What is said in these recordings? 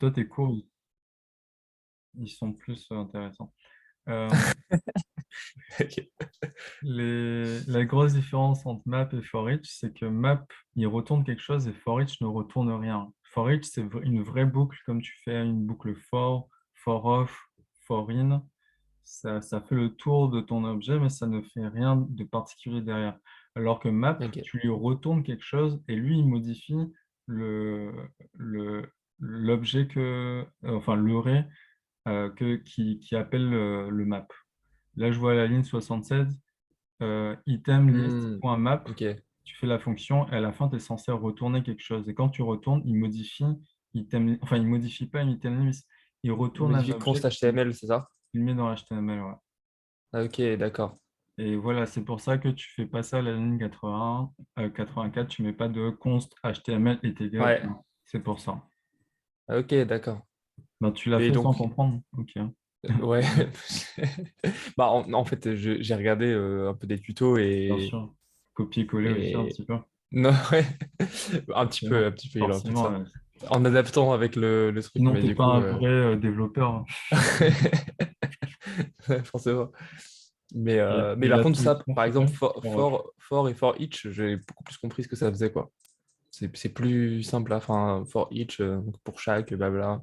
toi, tes cours, ils sont plus intéressants. Euh, Ok. la grosse différence entre map et for each, c'est que map, il retourne quelque chose et for each ne retourne rien. For each, c'est une vraie boucle, comme tu fais une boucle for, for off, for in. Ça fait le tour de ton objet, mais ça ne fait rien de particulier derrière. Alors que map, Ok. tu lui retournes quelque chose et lui, il modifie le, l'objet enfin, l'array qui appelle le map. Là, je vois la ligne 76, item Hmm, list.map, ok. tu fais la fonction et à la fin, tu es censé retourner quelque chose. Et quand tu retournes, il modifie enfin, il modifie pas une item list, il retourne un Modifie objet const HTML, c'est ça? qu'il met dans HTML. Ouais. Ah, ok, d'accord. Et voilà, c'est pour ça que tu fais pas ça à la ligne 84, tu mets pas de const HTML est égal. Ouais, C'est pour ça. ah, ok, d'accord. Ben, tu l'as Et fait sans donc, comprendre. Ok. ouais. Bah, en fait, j'ai regardé un peu des tutos Bien et, sûr. Copier-coller aussi un et... petit peu. Non, ouais. Forcément. Un petit peu, il a fait Forcément, ça. ouais. En adaptant avec le truc, Sinon, mais t'es du pas coup, un vrai développeur, hein. forcément. Mais Et par la contre, ça, solution, par c'est quoi? exemple, For off. for et for each, j'ai beaucoup plus compris ce que ça faisait, quoi. C'est plus simple, enfin, for each, donc pour chaque, blabla.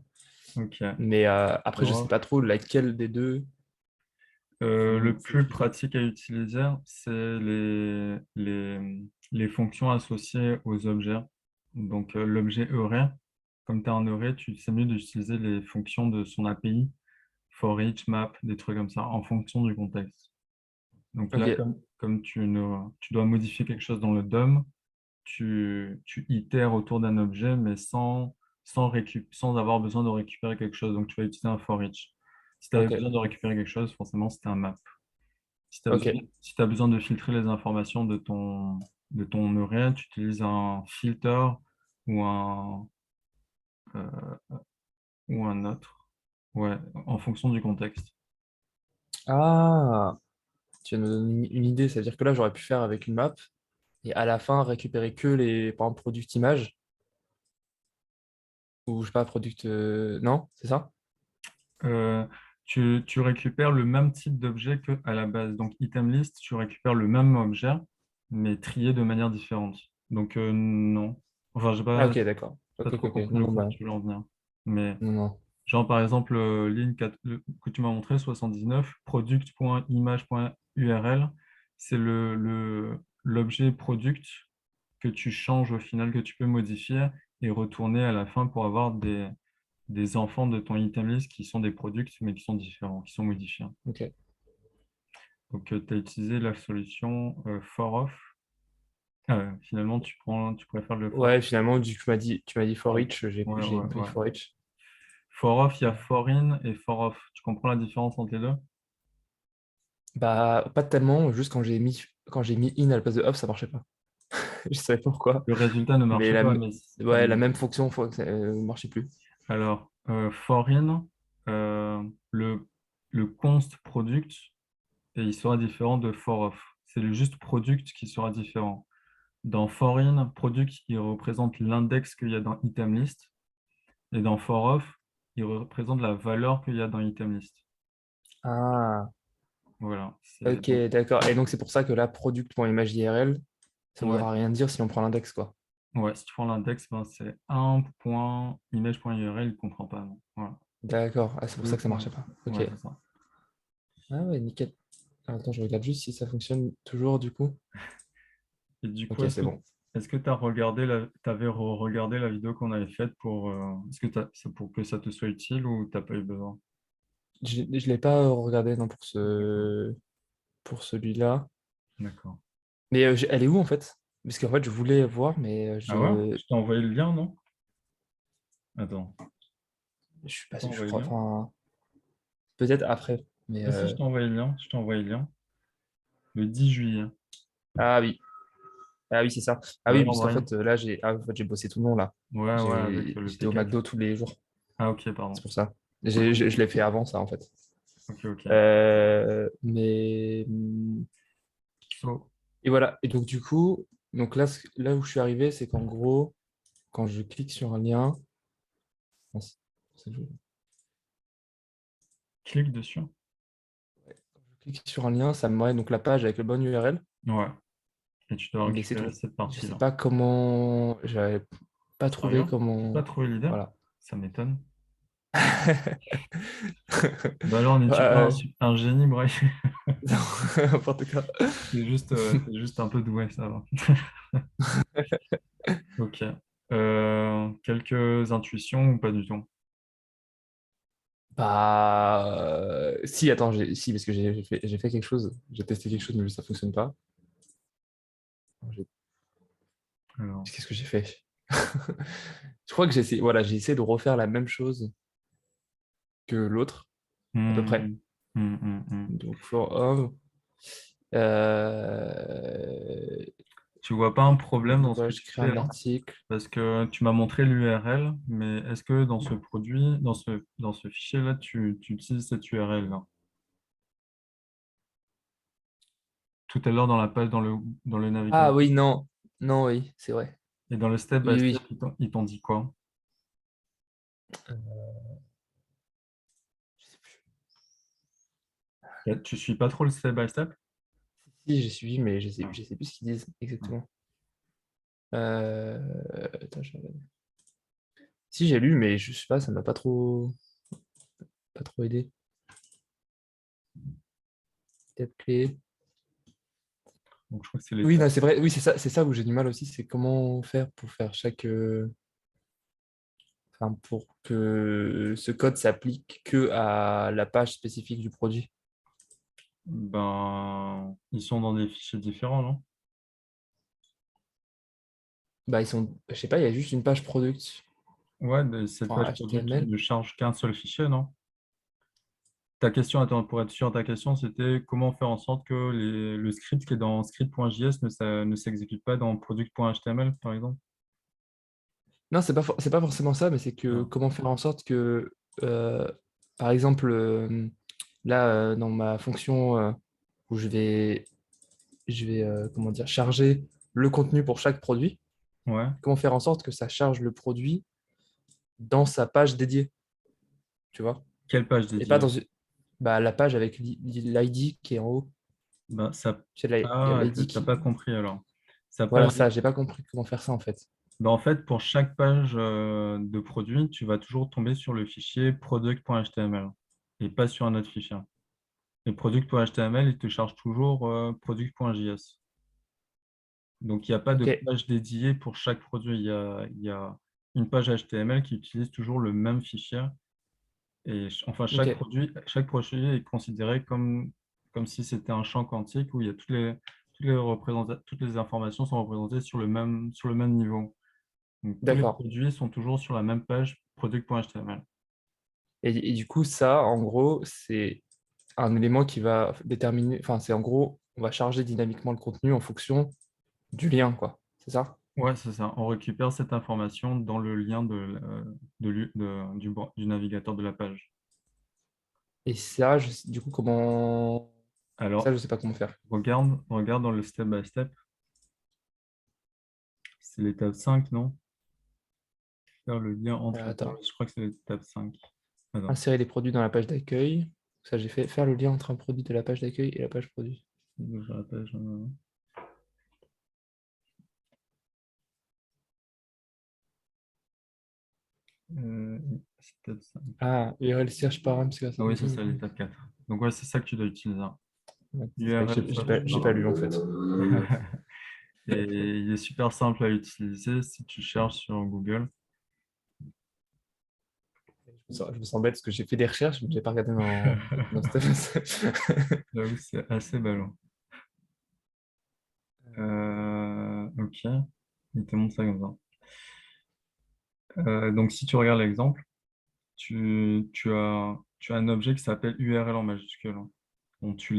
Ok. Mais après, je For sais off. pas trop laquelle des deux. Le C'est plus utilisé. pratique à utiliser, c'est les fonctions associées aux objets. Donc, l'objet array, comme tu as un array, c'est mieux d'utiliser les fonctions de son API, for each, map, des trucs comme ça, en fonction du contexte. Donc là, Ok, comme tu dois modifier quelque chose dans le DOM, tu itères autour d'un objet, mais sans avoir besoin de récupérer quelque chose. Donc, tu vas utiliser un for each. Si tu avais ok, besoin de récupérer quelque chose, forcément, c'était un map. Si tu as besoin, ok, si t'as besoin de filtrer les informations de ton array, tu utilises un filter ou euh, ou un autre. Ouais, en fonction du contexte. ah, tu viens de me donner une idée, c'est-à-dire que là, j'aurais pu faire avec une map et à la fin récupérer que les, par exemple, product image ou je sais pas, product. Non, c'est ça? Euh, tu récupères le même type d'objet qu'à la base. Donc, item list, tu récupères le même objet, mais trié de manière différente. Donc, non. Enfin, j'ai Ah, pas, ok, d'accord. pas Ok, ok, trop ok. compris Non, le non, point bah, que tu voulais en venir. Mais, non, non. genre, par exemple, ligne 4 que tu m'as montré, 79, product.image.url, c'est l'objet product que tu changes au final, que tu peux modifier et retourner à la fin pour avoir des enfants de ton item list qui sont des products, mais qui sont différents, qui sont modifiés. Ok. Donc, tu as utilisé la solution for off. Finalement, tu préfères le for Ouais, finalement, tu m'as dit for off. each, Ouais, j'ai ouais, pris ouais. for each. For off, il y a for in et for off. Tu comprends la différence entre les deux? Bah, pas tellement, juste quand j'ai mis in à la place de off, ça marchait pas. Je savais pas pourquoi. Le résultat ne Mais marchait pas, mais ouais, la même fonction marchait plus. alors, for in, euh, le, le const product, et il sera différent de for off. C'est le juste product qui sera différent. Dans for in, product, il représente l'index qu'il y a dans item list. Et dans for off, il représente la valeur qu'il y a dans item list. Ah, Voilà. ok, d'accord. Et donc, c'est pour ça que là, product.image.irl, ça Ouais, voudra rien dire si on prend l'index, quoi. ouais, si tu prends l'index, ben, c'est 1.image.url, il ne comprend pas. Non. Voilà. D'accord. Ah, c'est pour ça 2 que ça marchait points. pas. Ok. Ouais, c'est ça. Ah ouais, nickel. Alors, attends, je regarde juste si ça fonctionne toujours, du coup. Et du coup, Ok, c'est bon. est-ce que tu as regardé t'avais regardé la vidéo qu'on avait faite pour, est-ce que c'est pour que ça te soit utile ou t'as pas eu besoin? Je l'ai pas regardé, non, D'accord, pour celui-là. d'accord. Mais elle est où, en fait? Parce qu'en fait, je voulais voir, mais Ah ouais? Je t'ai envoyé le lien, non? Attends, je suis je pas t'ai sûr, je envoyé le crois. lien? Enfin, peut-être après. Mais, Ah si, je t'ai envoyé le lien. Je t'ai envoyé le lien. Le 10 juillet. ah oui. Ah oui, c'est ça. Ah Ouais, oui, en puisqu'en vrai. fait, là, en fait, j'ai bossé tout le long, là. Ouais, ouais, avec le J'étais au P4. McDo tous les jours. Ah ok, C'est pardon. pour ça. Ok, Je l'ai fait avant ça, en fait. ok, ok. Mais... So, Et voilà. Et donc, du coup, donc là où je suis arrivé, c'est qu'en gros, quand je clique sur un lien, mince. Clique dessus. Je clique sur un lien, ça me met donc la page avec le bon URL, Ouais. Et tu dois mais c'est récupérer tout. cette Je sais partie-là. pas comment. J'avais pas trouvé Sérieux? Pas comment. trouvé l'idée? Voilà. Ça m'étonne. Bah alors, n'es-tu pas Ouais, un génie, bref. n'importe quoi. T'es juste un peu doué, ça va. Ok. Quelques intuitions ou pas du tout? Si, attends, si, parce que j'ai fait quelque chose. J'ai testé quelque chose, mais ça fonctionne pas. J'ai- Alors. Qu'est-ce que j'ai fait? Je crois que voilà, j'ai essayé de refaire la même chose que l'autre, à peu près. Hmm, hmm. Donc, for of. Euh, Tu vois pas un problème dans ce que ouais, je tu crée fais un là? article. Parce que tu m'as montré l'URL, mais est-ce que dans ce produit, dans ce fichier-là, tu utilises cette URL-là? Tout à l'heure dans la page, dans le Ah navigateur. oui, non. Non, oui, c'est vrai. Et dans le step by Oui, step, oui. ils t'ont dit quoi? Je sais plus. Tu suis pas trop le step by step? Si, j'ai suivi, mais Ah. je sais plus ce qu'ils disent Ah. exactement. Attends, si, j'ai lu, mais je sais pas, ça m'a pas trop aidé. Step clé. Donc je crois que c'est Oui, l'étape. non, c'est vrai, oui, c'est ça où j'ai du mal aussi, c'est comment faire pour faire enfin, pour que ce code s'applique que à la page spécifique du produit. Ben, ils sont dans des fichiers différents, non? Bah, je sais pas, il y a juste une page product, Ouais, cette enfin page product HTML. ne charge qu'un seul fichier, non? Ta question, attends, pour être sûr, ta question, c'était comment faire en sorte que le script qui est dans script.js ne s'exécute pas dans product.html, par exemple? Non, c'est pas forcément ça, mais c'est que Ah, comment faire en sorte que, euh, par exemple, là, dans ma fonction où je vais comment dire, charger le contenu pour chaque produit, ouais. comment faire en sorte que ça charge le produit dans sa page dédiée, tu vois? Quelle page Et pas dédiée? dans bah, la page avec l'ID qui est en haut. Ben, ça... Tu sais, il y a Ah, l'ID t'as qui. pas compris alors. Sa Voilà page... ça, j'ai pas compris comment faire ça en fait. Ben, en fait, pour chaque page de produit, tu vas toujours tomber sur le fichier product.html et pas sur un autre fichier. Et product.html, il te charge toujours product.js. Donc, il n'y a pas de Ok, page dédiée pour chaque produit. Il y a une page HTML qui utilise toujours le même fichier. Et enfin, ok, chaque produit est considéré comme si c'était un champ quantique où il y a toutes les informations sont représentées sur le même niveau. Donc, tous les d'accord. produits sont toujours sur la même page product.html. Et du coup, ça, en gros, c'est un élément qui va déterminer, enfin, c'est en gros, on va charger dynamiquement le contenu en fonction du lien, quoi. C'est ça? Ouais, c'est ça. On récupère cette information dans le lien du navigateur de la page. Et ça, du coup, comment. Ça, Alors, je sais pas comment faire. regarde dans le step by step. C'est l'étape 5, non? Faire le lien entre les Attends. pages. Je crois que c'est l'étape 5. Attends, Insérer les produits dans la page d'accueil. Ça, j'ai fait faire le lien entre un produit de la page d'accueil et la page produit. ouvrir la page. Euh, Step 5. Ah, URL search param, c'est Ah ça. oui, c'est ça, l'étape 4. Donc, ouais, c'est ça que tu dois utiliser. Ouais, c'est vrai que URL search j'ai pas param. lu en fait. Et il est super simple à utiliser si tu cherches sur Google. Je me sens bête parce que j'ai fait des recherches, mais j'ai pas regardé dans Step. J'avoue, c'est assez ballot. Ok, il te montre ça comme ça. Donc, si tu regardes l'exemple, tu as un objet qui s'appelle URL en majuscule. Donc, tu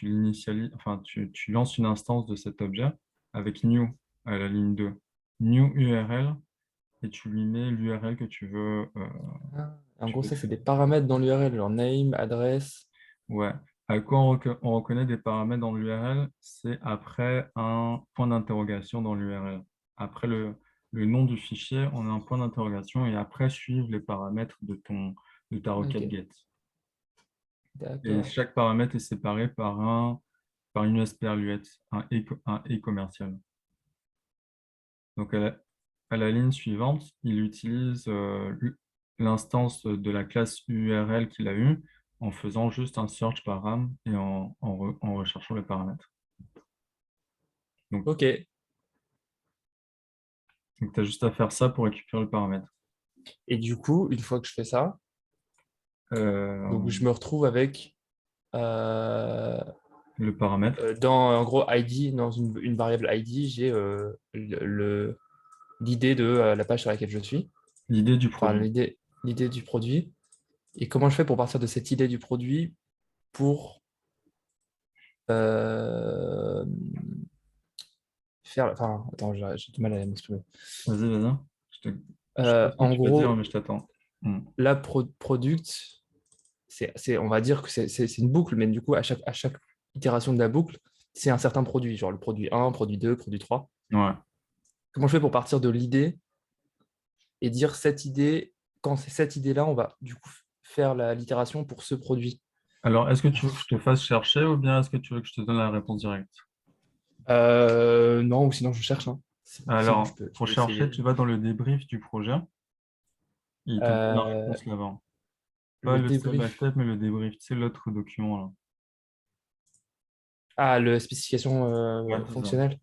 l'initialises, enfin, tu lances une instance de cet objet avec new à la ligne 2. New URL, et tu lui mets l'URL que Ah, en tu gros, veux ça, c'est créer. des paramètres dans l'URL, genre name, adresse. Ouais. À quoi on reconnaît des paramètres dans l'URL? C'est après un point d'interrogation dans l'URL. Après le nom du fichier en un point d'interrogation et après suivent les paramètres de ta requête Ok, get. Et d'accord. chaque paramètre est séparé par une SPRLUET, un et commercial. Donc, à la ligne suivante, il utilise l'instance de la classe URL qu'il a eue en faisant juste un search param et en recherchant les paramètres. Donc, Ok. tu as juste à faire ça pour récupérer le paramètre. Et du coup, une fois que je fais ça, donc Euh, je me retrouve avec euh, le paramètre, dans en gros ID, dans une variable ID, j'ai l'idée de la page sur laquelle je suis, l'idée du enfin produit. l'idée du produit. Et comment je fais pour partir de cette idée du produit pour euh, faire. Enfin, attends, j'ai du mal à m'exprimer. Vas-y, vas-y. Je sais pas ce que En tu vas dire, gros, mais je t'attends. Hmm. la product, on va dire que c'est une boucle, mais du coup, à chaque itération de la boucle, c'est un certain produit, genre le produit 1, produit 2, produit 3. Ouais. Comment je fais pour partir de l'idée et dire cette idée, quand c'est cette idée-là, on va du coup faire l'itération pour ce produit. Alors, est-ce que tu veux que je te fasse chercher ou bien est-ce que tu veux que je te donne la réponse directe? Non, ou sinon je cherche, hein. C'est possible, Alors, je pour peux chercher, essayer. tu vas dans le débrief du projet et il te donne la Euh, réponse là-bas. Pas le le step by débrief. step, mais le débrief, c'est l'autre document là. Ah, le spécification Ouais, c'est ça. fonctionnelle.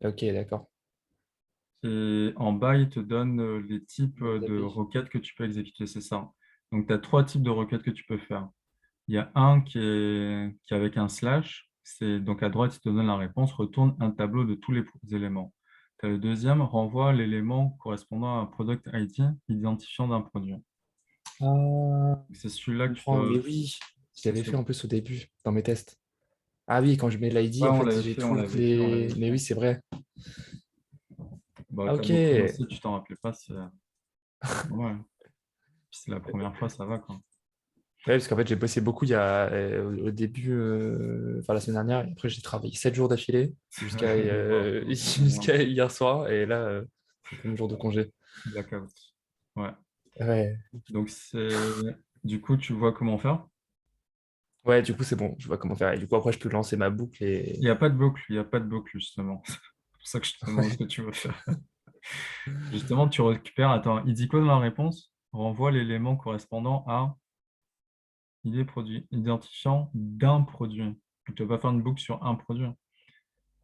Ok, d'accord. Et en bas, il te donne les types Le de débrief. requêtes que tu peux exécuter, c'est ça. Donc, tu as trois types de requêtes que tu peux faire. Il y a un qui est avec un slash. C'est, donc, à droite, il te donne la réponse, retourne un tableau de tous les éléments. Tu as le deuxième, renvoie l'élément correspondant à un product ID, identifiant d'un produit. Ah, C'est je celui-là que tu comprends. dois. Mais oui, je c'est l'avais ce- fait en plus au début, dans mes tests. Ah oui, quand je mets l'ID, Ouais, en on fait, l'avait j'ai fait, on toutes l'avait fait, on les. l'avait Mais fait. oui, c'est vrai. Bah, Ah, tu as ok. beaucoup Ouais, bossé, tu t'en rappelais pas, c'est normal. Puis c'est la première fois, ça va, quoi. parce qu'en fait, j'ai bossé beaucoup il y a, au début, enfin la semaine dernière, et après j'ai travaillé 7 jours d'affilée jusqu'à Vraiment, jusqu'à hier soir, et là, c'est le premier jour de congé. blackout. Ouais. Ouais. Donc, du coup, tu vois comment faire. Ouais, du coup, c'est bon, je vois comment faire. Et du coup, après, je peux lancer ma boucle Il et. n'y a pas de boucle, il n'y a pas de boucle, justement. C'est pour ça que je te demande ce Ouais. que tu veux faire. Justement, tu récupères. Attends, il dit quoi dans la réponse? Renvoie l'élément correspondant à idée produit, identifiant d'un produit. Tu vas pas faire une boucle sur un produit.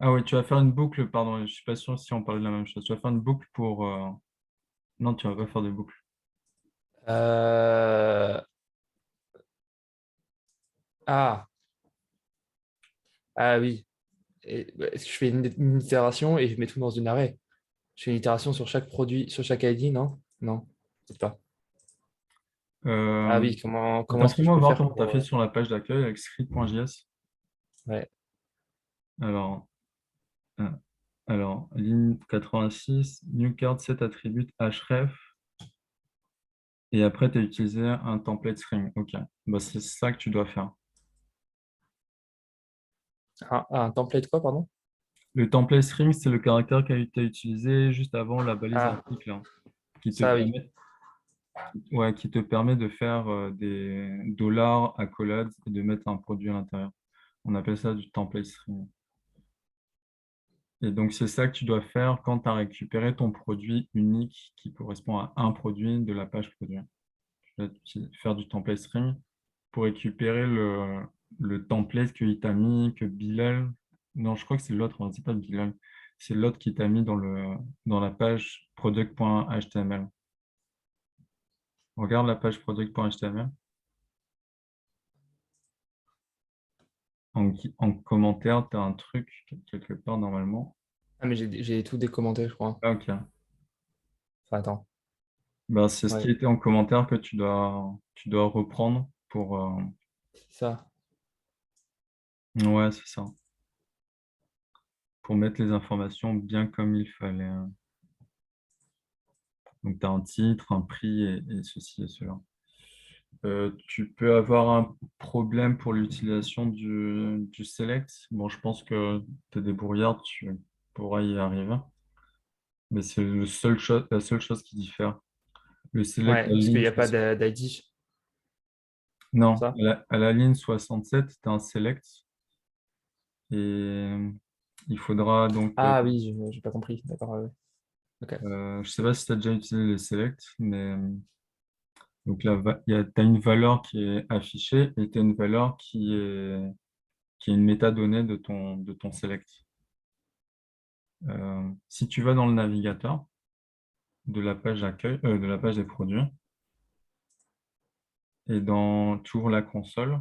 Ah oui, tu vas faire une boucle, pardon, je suis pas sûr si on parlait de la même chose. Tu vas faire une boucle pour. Non, tu vas pas faire de boucle. Euh, Ah, ah oui. Est-ce que je fais une itération et je mets tout dans une arrêt? Je fais une itération sur chaque produit, sur chaque ID, non? Non, peut-être pas. Ah Euh, oui, comment Attends, est-ce que je fais-moi peux voir faire comment tu as pour. fait sur la page d'accueil avec script.js. Ouais. Alors, euh, ligne 86, new card set attribute href, et après, tu as utilisé un template string. OK. Bah, c'est ça que tu dois faire. Un template quoi, pardon? Le template string, c'est le caractère que tu as utilisé juste avant la balise Ah, article, hein, qui te ça oui. permet, ouais, qui te permet de faire des dollars accolades et de mettre un produit à l'intérieur. On appelle ça du template string. Et donc, c'est ça que tu dois faire quand tu as récupéré ton produit unique qui correspond à un produit de la page produit. Tu vas faire du template string pour récupérer le template qu'il t'a mis, que Bilal. Non, je crois que c'est l'autre, hein, c'est pas Bilal. C'est l'autre qui t'a mis dans la page product.html. Regarde la page product.html. En commentaire, tu as un truc quelque part normalement. Ah, mais j'ai tout décommenté, je crois. Ah, ok. Enfin, attends. Ben, c'est ce qui Ouais, était en commentaire que tu dois reprendre pour. c'est ça. Ouais, c'est ça. Pour mettre les informations bien comme il fallait, hein. Donc, tu as un titre, un prix et ceci et cela. Tu peux avoir un problème pour l'utilisation du select. Bon, je pense que tu es débrouillard, tu pourras y arriver. mais c'est la seule chose qui diffère. Le select Ouais, à la parce qu'il ligne n'y a pas 60. d'ID, Non, ça? à la ligne 67, tu as un select et il faudra donc, Ah oui, j'ai pas compris. D'accord, ouais, ouais. Ok. je sais pas si tu as déjà utilisé les selects, mais donc là, tu as une valeur qui est affichée et tu as une valeur qui est une métadonnée de ton select. Si tu vas dans le navigateur de la page accueil, de la page des produits, et tu ouvres la console,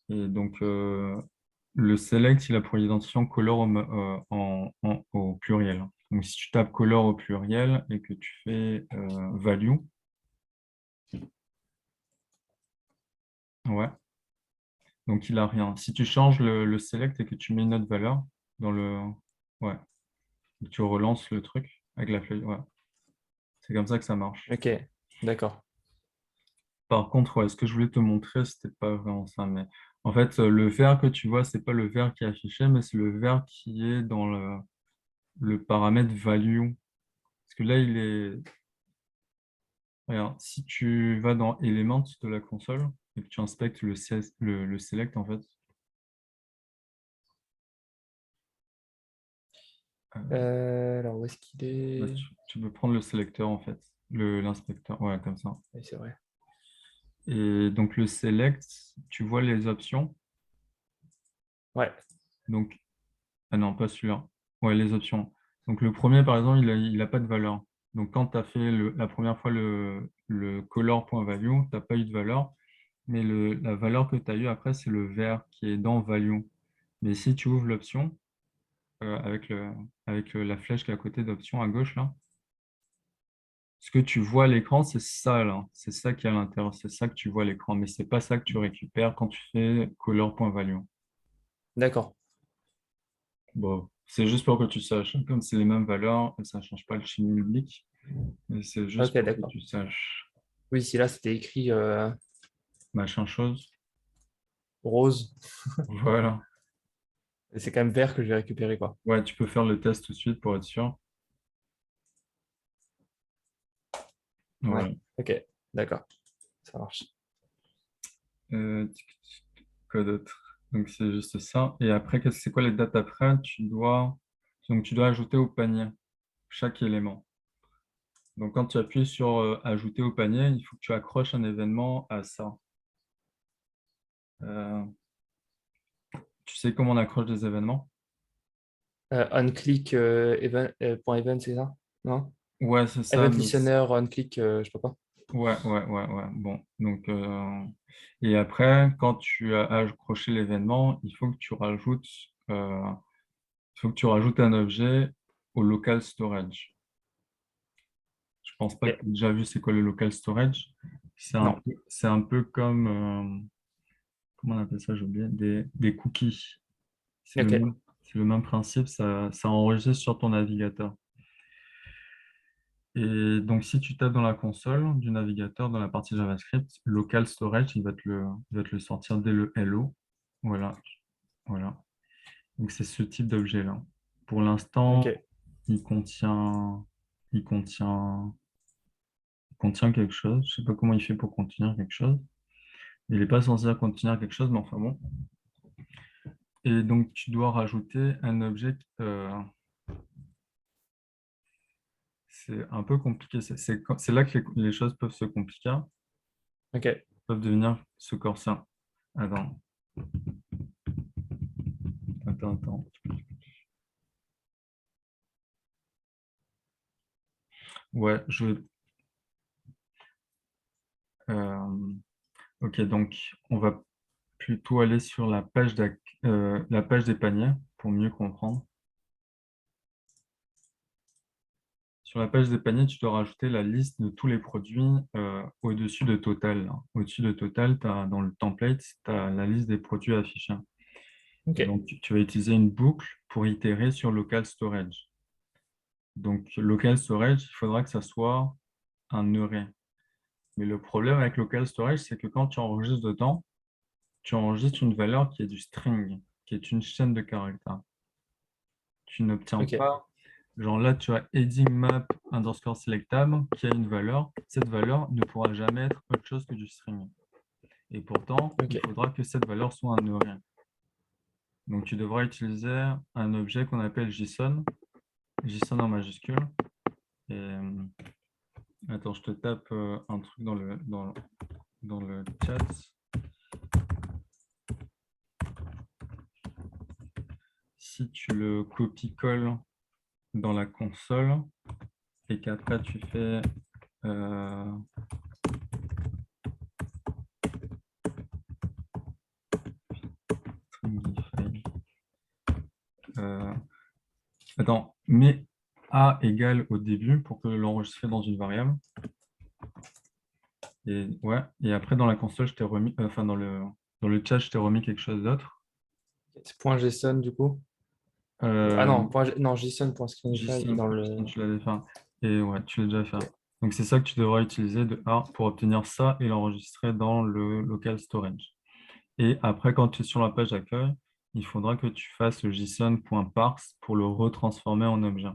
et donc le select, il a pour identifiant color au pluriel. Donc si tu tapes color au pluriel et que tu fais value, ouais, donc il a rien. Si tu changes le select et que tu mets une autre valeur dans le, ouais, et que tu relances le truc avec la flèche, ouais, c'est comme ça que ça marche. Ok, d'accord. Par contre, ouais, ce que je voulais te montrer, c'était pas vraiment ça, mais en fait, le vert que tu vois, c'est pas le vert qui est affiché, mais c'est le vert qui est dans le paramètre value. Parce que là, il est. Regarde, si tu vas dans Elements de la console et que tu inspectes le select, en fait, euh, Alors, où est-ce qu'il là, est? tu peux prendre le sélecteur, en fait, l'inspecteur, ouais, comme ça. Oui, c'est vrai. Et donc, le select, tu vois les options. Ouais, Donc, ah non, pas celui-là. Ouais, les options. Donc, le premier, par exemple, il a pas de valeur. Donc, quand tu as fait la première fois le color.value, tu n'as pas eu de valeur. Mais la valeur que tu as eue après, c'est le vert qui est dans value. Mais si tu ouvres l'option, avec la flèche qui est à côté d'option à gauche, là, ce que tu vois à l'écran, c'est ça, là. C'est ça qui est à l'intérieur. C'est ça que tu vois à l'écran. Mais c'est pas ça que tu récupères quand tu fais color.value. d'accord. Bon, c'est juste pour que tu saches. Comme c'est les mêmes valeurs, ça ne change pas le schéma public. Mais c'est Ok, juste pour que d'accord. tu saches Oui, si là, c'était écrit machin chose. rose, Voilà. et c'est quand même vert que je vais récupérer, quoi. Ouais, tu peux faire le test tout de suite pour être sûr. Ouais, Voilà. ok, d'accord. Ça marche. Quoi d'autre? Donc c'est juste ça. Et après, c'est quoi les dates après? Donc tu dois ajouter au panier chaque élément. Donc quand tu appuies sur ajouter au panier, il faut que tu accroches un événement à ça. Euh, Tu sais comment on accroche des événements? Onclick point event, c'est ça? Non? Ouais, c'est ça. Event listener, onclick, je sais pas quoi. Ouais. Bon, donc et après, quand tu as accroché l'événement, il faut que tu rajoutes un objet au local storage. Je pense pas que Ok. tu as déjà vu c'est quoi le local storage. Non. C'est un peu comme, comment on appelle ça, j'ai oublié, des cookies. Ok. C'est le même principe, ça enregistre sur ton navigateur. Et donc, si tu tapes dans la console du navigateur, dans la partie JavaScript, local storage, il va te le sortir dès le hello. Voilà, voilà. Donc, c'est ce type d'objet-là. Pour l'instant, Ok. il contient, il contient, il contient quelque chose. Je sais pas comment il fait pour contenir quelque chose. Il n'est pas censé contenir quelque chose, mais enfin bon. Et donc, tu dois rajouter un objet. C'est un peu compliqué. C'est là que les choses peuvent se compliquer, Ok. peuvent devenir ce corsaire. Attends, attends. Ouais, euh, ok, donc on va plutôt aller sur la page des paniers pour mieux comprendre. Sur la page des paniers, tu dois rajouter la liste de tous les produits au-dessus de Total, là. Au-dessus de Total, dans le template, tu as la liste des produits affichés. Ok. Et donc, tu vas utiliser une boucle pour itérer sur local storage. Donc, local storage, il faudra que ça soit un array. Mais le problème avec local storage, c'est que quand tu enregistres dedans, tu enregistres une valeur qui est du string, qui est une chaîne de caractères. tu n'obtiens Ok, pas. Genre là, tu as heading map underscore selectable qui a une valeur. Cette valeur ne pourra jamais être autre chose que du string. Et pourtant, il ok. faudra que cette valeur soit un array. Donc, tu devras utiliser un objet qu'on appelle JSON, JSON en majuscule. Et, attends, je te tape un truc dans le chat. Si tu le copies-colles dans la console et qu'après tu fais stringify, attends, mets a égale au début pour que l'enregistrer dans une variable. Et ouais, et après dans la console, je t'ai remis, enfin dans le chat, je t'ai remis quelque chose d'autre. C'est point .json du coup. Ah Euh, non, non, JSON.Screenify JSON, dans le. tu l'avais fait. Et ouais, tu l'as déjà fait. Ok, Donc c'est ça que tu devras utiliser de A pour obtenir ça et l'enregistrer dans le local storage. Et après, quand tu es sur la page d'accueil, il faudra que tu fasses le json.parse pour le retransformer en objet.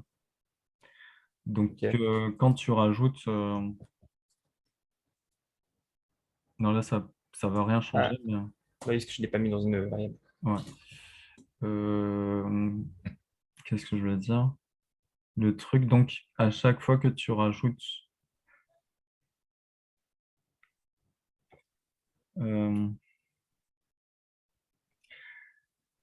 Donc, ok. quand tu rajoutes... non, là, ça ne va rien Ah, changer, mais... oui, parce que je ne l'ai pas mis dans une variable. ouais. Qu'est-ce que je veux dire? Le truc, donc, à chaque fois que tu rajoutes... euh,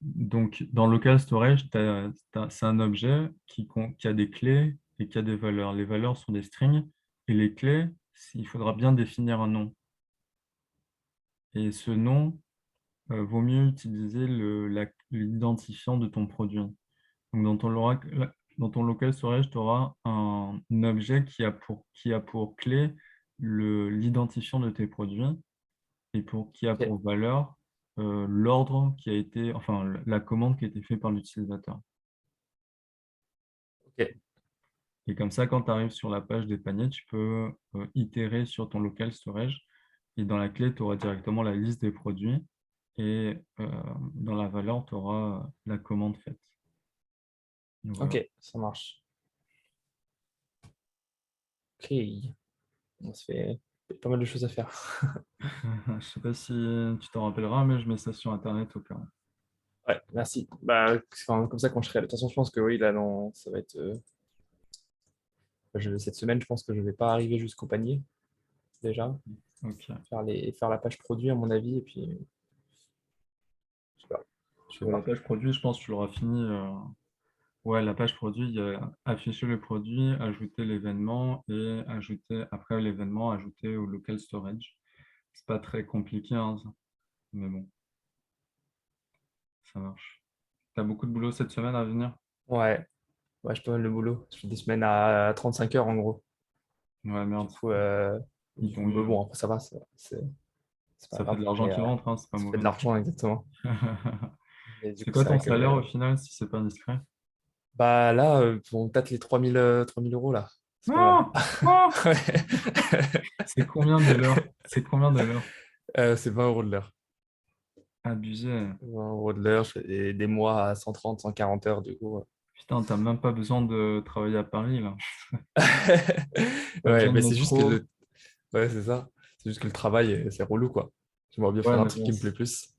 donc, dans local storage, c'est un objet qui a des clés et qui a des valeurs. Les valeurs sont des strings et les clés, il faudra bien définir un nom. Et ce nom, vaut mieux utiliser l'identifiant de ton produit. Donc, dans ton local storage, tu auras un objet qui a pour clé l'identifiant de tes produits et qui a Ok, pour valeur l'ordre qui a été, enfin, la commande qui a été faite par l'utilisateur. ok, Et comme ça, quand tu arrives sur la page des paniers, tu peux itérer sur ton local storage. Et dans la clé, tu auras directement la liste des produits. Et dans la valeur, tu auras la commande faite. Donc, voilà. ok, ça marche. Ok, on se fait pas mal de choses à faire. Je ne sais pas si tu t'en rappelleras, mais je mets ça sur Internet au cas où. Ouais, merci. Bah, enfin, comme ça, quand je serai. De toute façon, je pense que oui, là, non, ça va être. Cette semaine, je pense que je vais pas arriver jusqu'au panier, déjà. Ok. Faire la page produit, à mon avis, et puis, je sais pas. Je vais Ouais, la voir. page produit, je pense que tu l'auras fini. Ouais, la page produit, il y a afficher le produit, ajouter l'événement et ajouter, après l'événement, ajouter au local storage. C'est pas très compliqué, hein, ça. Mais bon, ça marche. T'as beaucoup de boulot cette semaine à venir? Ouais, ouais, j'ai pas mal de boulot. Je fais des semaines à 35 heures, en gros. Ouais, Du merde. coup, Ils t'ont mais eu. bon, après, ça va, c'est pas Ça fait grave. de l'argent Mais qui rentre, hein, c'est pas ça fait mauvais de non plus. l'argent, exactement. Et du C'est coup, quoi c'est ton vrai que salaire au final, si c'est pas indiscret? bah là, on tâte les 3000 euros là. C'est pas mal. Ah! Ah! Ouais. C'est combien de l'heure? C'est combien de l'heure? C'est 20 euros de l'heure. Abusé. 20 euros de l'heure, je fais des mois à 130, 140 heures du coup. Putain, t'as même pas besoin de travailler à Paris, là. Pas Ouais, besoin de mais c'est juste que métro. ouais, c'est ça. C'est juste que le travail, c'est relou quoi. J'aimerais bien Ouais, faire un mais truc bon. qui me plaît plus.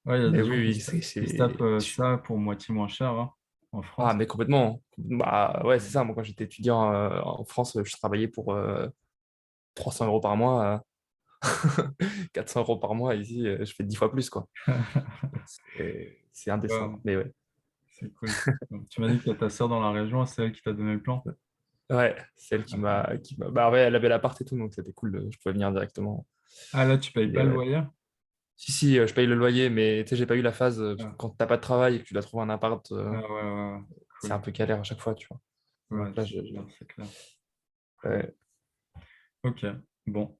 Ouais, il y a Mais des oui, gens oui, qui se tapent ça pour moitié moins cher, hein, en Ah, France. mais complètement. Bah ouais, c'est ça. Moi, quand j'étais étudiant en France, je travaillais pour 300 euros par mois. 400 euros par mois. Ici, je fais 10 fois plus quoi. C'est indécent. Ouais, Mais ouais. c'est cool. Tu m'as dit que tu as ta soeur dans la région, c'est elle qui t'a donné le plan? Ouais, c'est elle Bah ouais, elle avait l'appart et tout, donc c'était cool. Je pouvais venir directement. Ah là, tu payes Et, pas le loyer? si, si, je paye le loyer, mais tu sais, j'ai pas eu la phase. Parce que Ah, quand t'as pas de travail et que tu dois trouver un appart, ah, ouais, ouais, ouais. c'est un Cool. peu galère à chaque fois, tu vois. Ouais, Donc là, c'est clair, c'est clair. Cool. ouais. Ok, bon,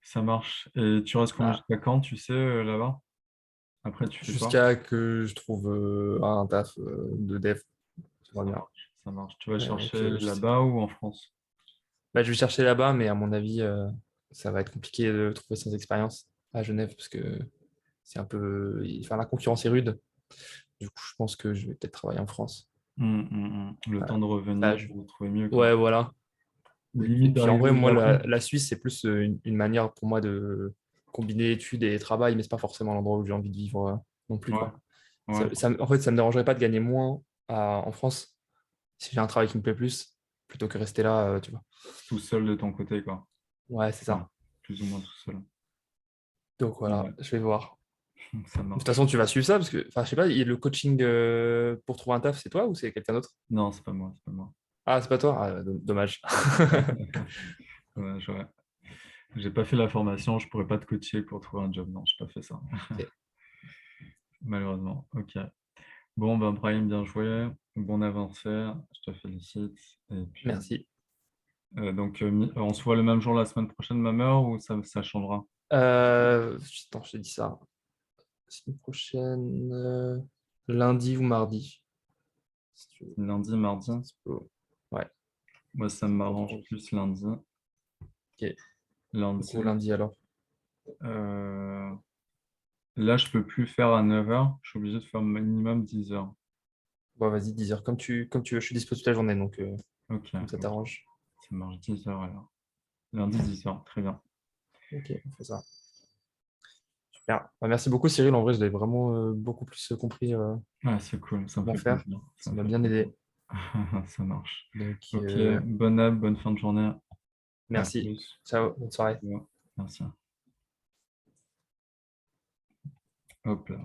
ça marche. Et tu restes combien Bah, jusqu'à quand, tu sais, là-bas? Après, tu fais quoi? jusqu'à que je trouve un taf de dev, j'aimerais Ça bien. marche, ça marche. Tu vas Donc, chercher je sais. là-bas ou en France? Bah, je vais chercher là-bas, mais à mon avis, ça va être compliqué de trouver sans expérience à Genève parce que c'est un peu. Enfin, la concurrence est rude. Du coup, je pense que je vais peut-être travailler en France. Le temps de Là, revenir, vous trouvez mieux, quoi. ouais, voilà. Et Limite puis en d'arriver vrai, au moi, Japon. la Suisse, c'est plus une manière pour moi de combiner études et travail, mais c'est pas forcément l'endroit où j'ai envie de vivre non plus, Ouais, quoi. ouais, En fait, ça me dérangerait pas de gagner moins en France si j'ai un travail qui me plaît plus, plutôt que rester là, tu vois. tout seul de ton côté, quoi. Ouais, c'est Enfin, ça. plus ou moins tout seul. Donc voilà, Ouais, je vais voir. ça De toute marche. façon, tu vas suivre ça parce que, enfin, je sais pas, le coaching pour trouver un taf, c'est toi ou c'est quelqu'un d'autre? Non, c'est pas moi, c'est pas moi. Ah, c'est pas toi? Ah, dommage. Ouais, j'ai pas fait la formation, je pourrais pas te coacher pour trouver un job. Non, j'ai pas fait ça. Ok. Malheureusement. Ok. Bon, ben, Brahim, bien joué. Bon avancée. Je te félicite. Et puis, Merci. on se voit le même jour la semaine prochaine, même heure, ou ça changera? Attends, je te dis ça. Semaine prochaine, lundi ou mardi, si tu veux. Lundi, mardi? Dispo. Ouais, Moi, ça ça te m'arrange arrange. plus lundi. Ok. Du coup, Lundi. lundi alors. euh, Là, je peux plus faire à 9h. Je suis obligé de faire minimum 10h. Bon, vas-y, 10h, comme tu veux. Je suis dispo toute la journée, donc Ok, comme ça ok. t'arrange. Ça marche 10h alors. Lundi 10h, très bien. Ok, on fait ça. Super. Bah, merci beaucoup, Cyril. En vrai, je l'ai vraiment beaucoup plus compris Ah, c'est cool, ça me comment fait faire. plaisir. Ça Ça me m'a fait bien plaisir. aidé. Ça marche. Donc, Ok, bonne app, bonne fin de journée. À merci. plus. Ciao, bonne soirée. Ouais, merci. Hop là.